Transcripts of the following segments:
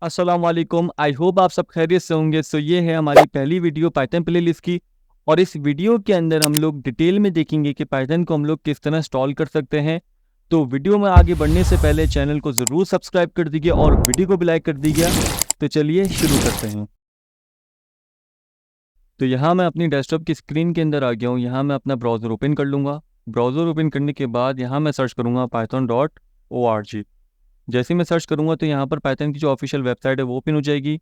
अस्सलाम वालेकुम। I hope आप सब खैरियत से होंगे। सो ये है हमारी पहली वीडियो पाइथन प्लेलिस्ट की और इस वीडियो के अंदर हम लोग डिटेल में देखेंगे कि पाइथन को हम लोग किस तरह इंस्टॉल कर सकते हैं। तो वीडियो में आगे बढ़ने से पहले चैनल को ज़रूर सब्सक्राइब कर दीजिए और वीडियो को भी लाइक कर दीजिए। तो चलिए शुरू करते हैं। तो यहाँ मैं अपनी डेस्कटॉप की स्क्रीन के अंदर आ गया हूँ। यहाँ मैं अपना ब्राउज़र ओपन कर लूँगा। ब्राउज़र ओपन करने के बाद यहाँ मैं सर्च करूँगा python.org। जैसे ही मैं सर्च करूँगा तो यहाँ पर पाइथन की जो ऑफिशियल वेबसाइट है वो ओपन हो जाएगी।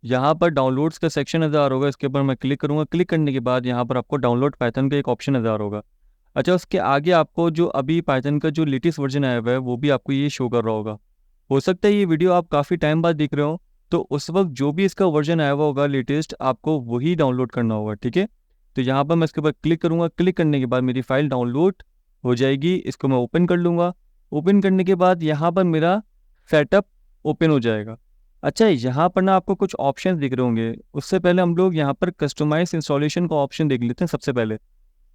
यहाँ पर डाउनलोड्स का सेक्शन नज़र आ रहा होगा, इसके ऊपर मैं क्लिक करूँगा। क्लिक करने के बाद यहाँ पर आपको डाउनलोड पाइथन का एक ऑप्शन नज़र आ रहा होगा। अच्छा, उसके आगे आपको जो अभी पाइथन का जो लेटेस्ट वर्जन आया हुआ है वो भी आपको ये शो कर रहा होगा। हो सकता है ये वीडियो आप काफ़ी टाइम बाद देख रहे हो, तो उस वक्त जो भी इसका वर्जन आया हुआ होगा लेटेस्ट, आपको वही डाउनलोड करना होगा, ठीक है। तो यहाँ पर मैं इसके ऊपर क्लिक करूँगा। क्लिक करने के बाद मेरी फाइल डाउनलोड हो जाएगी। इसको मैं ओपन कर लूँगा। ओपन करने के बाद यहाँ पर मेरा सेटअप ओपन हो जाएगा। अच्छा, यहाँ पर ना आपको कुछ ऑप्शन दिख रहे होंगे। उससे पहले हम लोग यहाँ पर कस्टमाइज इंस्टॉलेशन का ऑप्शन देख लेते हैं सबसे पहले।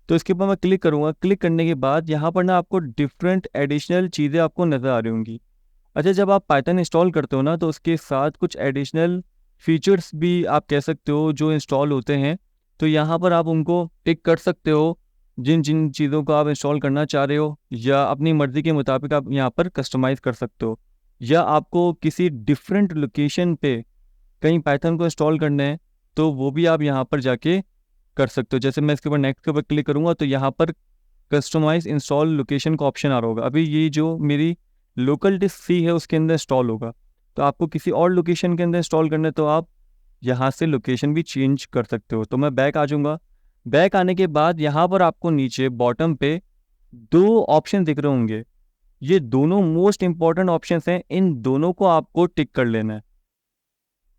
तो इसके ऊपर मैं क्लिक करूँगा। क्लिक करने के बाद यहाँ पर ना आपको डिफरेंट एडिशनल चीज़ें आपको नज़र आ रही होंगी। अच्छा, जब आप पाइथन इंस्टॉल करते हो ना तो उसके साथ कुछ एडिशनल फीचर्स भी आप कह सकते हो जो इंस्टॉल होते हैं। तो यहाँ पर आप उनको टिक कर सकते हो, जिन जिन चीज़ों को आप इंस्टॉल करना चाह रहे हो, या अपनी मर्ज़ी के मुताबिक आप यहाँ पर कस्टमाइज़ कर सकते हो। या आपको किसी डिफरेंट लोकेशन पे कहीं पाइथन को इंस्टॉल करना है तो वो भी आप यहाँ पर जाके कर सकते हो। जैसे मैं इसके ऊपर नेक्स्ट के ऊपर क्लिक करूँगा तो यहाँ पर कस्टमाइज इंस्टॉल लोकेशन का ऑप्शन आ रहा होगा। अभी ये जो मेरी लोकल डिस्क सी है उसके अंदर इंस्टॉल होगा, तो आपको किसी और लोकेशन के अंदर इंस्टॉल करना है तो आप यहाँ से लोकेशन भी चेंज कर सकते हो। तो मैं बैक आ जाऊँगा। बैक आने के बाद यहाँ पर आपको नीचे बॉटम पे दो ऑप्शन दिख रहे होंगे। ये दोनों मोस्ट इंपॉर्टेंट ऑप्शंस हैं। इन दोनों को आपको टिक कर लेना है।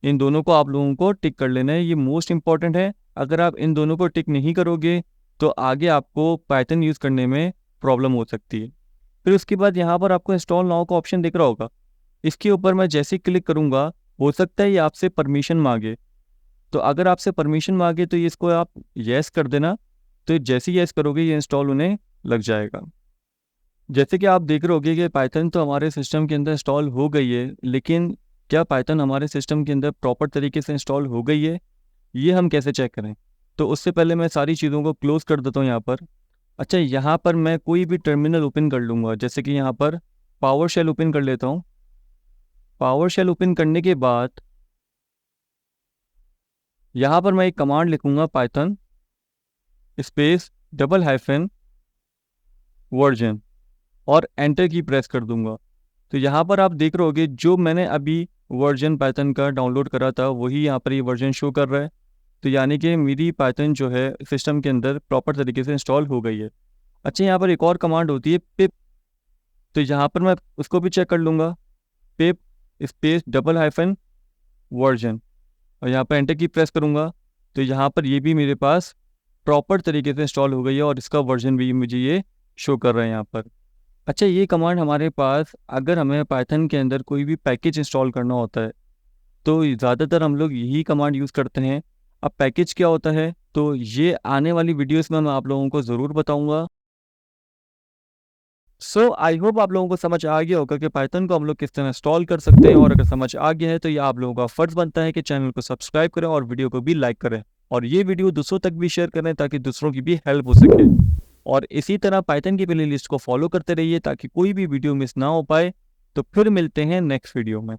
इन दोनों को आप लोगों को टिक कर लेना है, ये मोस्ट इंपॉर्टेंट है। अगर आप इन दोनों को टिक नहीं करोगे तो आगे आपको पाइथन यूज़ करने में प्रॉब्लम हो सकती है। फिर उसके बाद यहाँ पर आपको इंस्टॉल नाउ का ऑप्शन दिख रहा होगा। इसके ऊपर मैं जैसे ही क्लिक करूँगा, हो सकता है ये आपसे परमिशन मांगे। तो अगर आपसे परमिशन मांगे तो ये इसको आप येस कर देना। तो जैसे ही येस करोगे ये इंस्टॉल होने लग जाएगा। जैसे कि आप देख रहे होगे कि पाइथन तो हमारे सिस्टम के अंदर इंस्टॉल हो गई है, लेकिन क्या पाइथन हमारे सिस्टम के अंदर प्रॉपर तरीके से इंस्टॉल हो गई है, ये हम कैसे चेक करें। तो उससे पहले मैं सारी चीज़ों को क्लोज़ कर देता हूँ यहाँ पर। अच्छा, यहाँ पर मैं कोई भी टर्मिनल ओपन कर लूँगा। जैसे कि यहाँ पर पावर शेल ओपन कर लेता हूँ। पावर शेल ओपन करने के बाद यहाँ पर मैं एक कमांड लिखूँगा, पाइथन स्पेस _, वर्जन, और एंटर की प्रेस कर दूंगा। तो यहाँ पर आप देख रहे होगे जो मैंने अभी वर्जन पाइथन का डाउनलोड करा था वही यहाँ पर ये वर्जन शो कर रहा है। तो यानी कि मेरी पाइथन जो है सिस्टम के अंदर प्रॉपर तरीके से इंस्टॉल हो गई है। अच्छा, यहाँ पर एक और कमांड होती है पिप। तो यहाँ पर मैं उसको भी चेक कर लूँगा, पिप स्पेस _, वर्जन, और यहाँ पर एंटर की प्रेस करूँगा। तो यहाँ पर ये भी मेरे पास प्रॉपर तरीके से इंस्टॉल हो गई है और इसका वर्जन भी मुझे ये शो कर रहा है यहाँ पर। अच्छा, ये कमांड हमारे पास अगर हमें पाइथन के अंदर कोई भी पैकेज इंस्टॉल करना होता है तो ज़्यादातर हम लोग यही कमांड यूज़ करते हैं। अब पैकेज क्या होता है तो ये आने वाली वीडियोस में मैं आप लोगों को ज़रूर बताऊंगा। सो आई होप आप लोगों को समझ आ गया होगा कि पाइथन को हम लोग किस तरह इंस्टॉल कर सकते हैं। और अगर समझ आ गया है तो ये आप लोगों का फ़र्ज़ बनता है कि चैनल को सब्सक्राइब करें और वीडियो को भी लाइक करें, और ये वीडियो दूसरों तक भी शेयर करें ताकि दूसरों की भी हेल्प हो सके। और इसी तरह पाइथन की प्लेलिस्ट को फॉलो करते रहिए ताकि कोई भी वीडियो मिस ना हो पाए। तो फिर मिलते हैं नेक्स्ट वीडियो में।